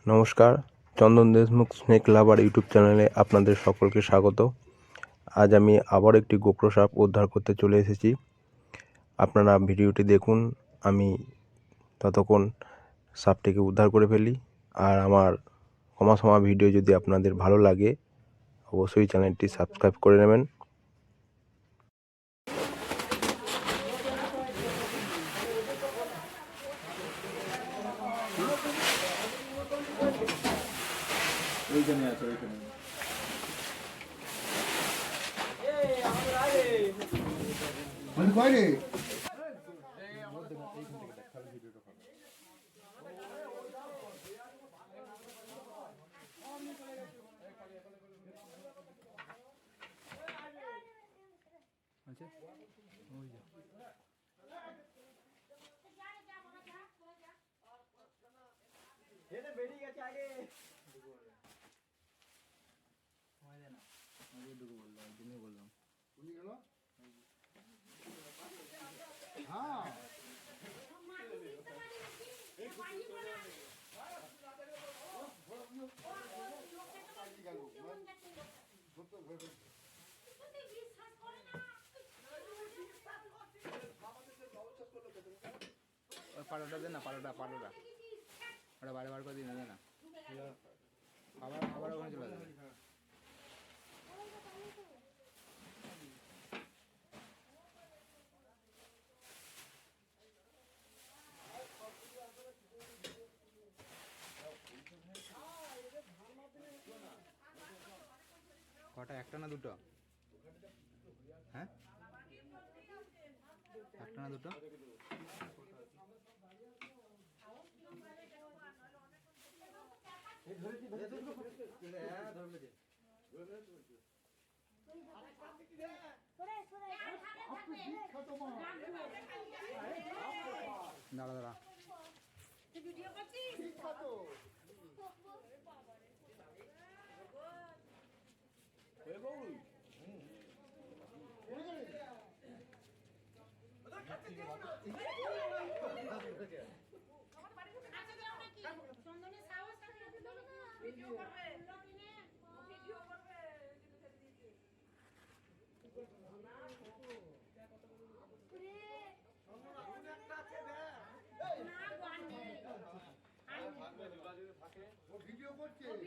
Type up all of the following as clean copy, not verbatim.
নমস্কার, চন্দন দেশমুখ স্নেক লাভার ইউটিউব চ্যানেলে আপনাদের সকলকে স্বাগত। আজ আমি আবার একটি গোপ্র সাপ উদ্ধার করতে চলে এসেছি। আপনারা ভিডিওটি দেখুন, আমি ততক্ষণ সাপটিকে উদ্ধার করে ফেলি। আর আমার ক্ষমা ভিডিও যদি আপনাদের ভালো লাগে অবশ্যই চ্যানেলটি সাবস্ক্রাইব করে নেবেন। ওইখানে আছে ওইখানে। মানে কয় রে? বেরিয়ে গেছে আগে। পাড়াটা দে না, পাড়াটা ওটা বাইরে বার করে দিই না না, আবার ওখানে চলে যাবে। কটা, একটা না দুটো? হ্যাঁ, একটা না দুটো? দাঁড়া দাঁড়া,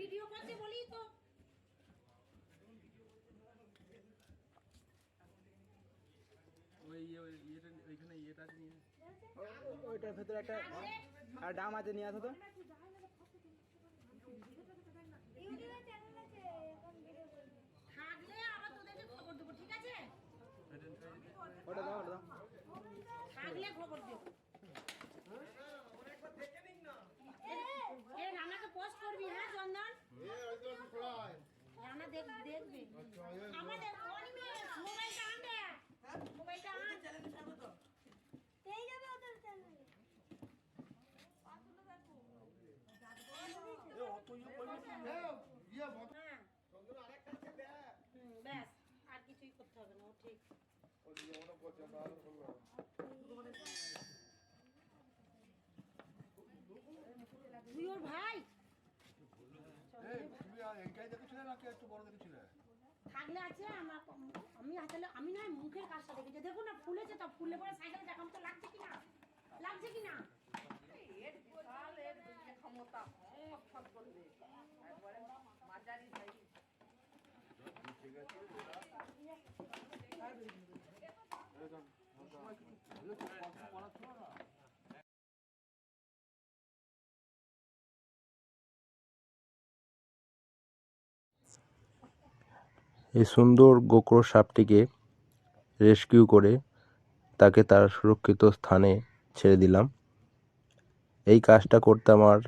ভিডিও করতে বলি তো। ওইটার ভেতরে একটা আর ডাম আছে, নিয়ে আসো তো। থাকলে আবার তোদেরকে খবর দেবো, ঠিক আছে? ওটা দাও, ওটা দাও। থাকলে খবর দেবো। এ রান্নাকে পোস্ট করবি, হ্যাঁ চন্দন? রান্না দেখবি। আমাদের মোবাইলটা আন রে, মোবাইলটা আন। এই যাবে ওদের চ্যানেলে। ব্যাস, আর কিছুই করতে হবে না, ও ঠিক। তুই ওর ভাই? থাকলে আছে আমি না মুখের কাজটা দেখেছি, দেখো না ফুলেছে, তো ফুলে পরে সাইকেলে দেখাম তো লাগছে কিনা ক্ষমতা এই সুন্দর গোক্র সাপটিকে রেস্কিউ করে তাকে তার সুরক্ষিত স্থানে ছেড়ে দিলাম। এই কাজটা করতে আমার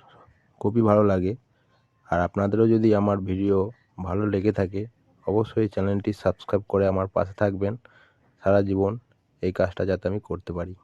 খুবই ভালো লাগে। আর আপনাদেরও যদি আমার ভিডিও ভালো লেগে থাকে অবশ্যই চ্যানেলটি সাবস্ক্রাইব করে আমার পাশে থাকবেন সারা জীবন, এই কাজটা যাতে আমি করতে পারি।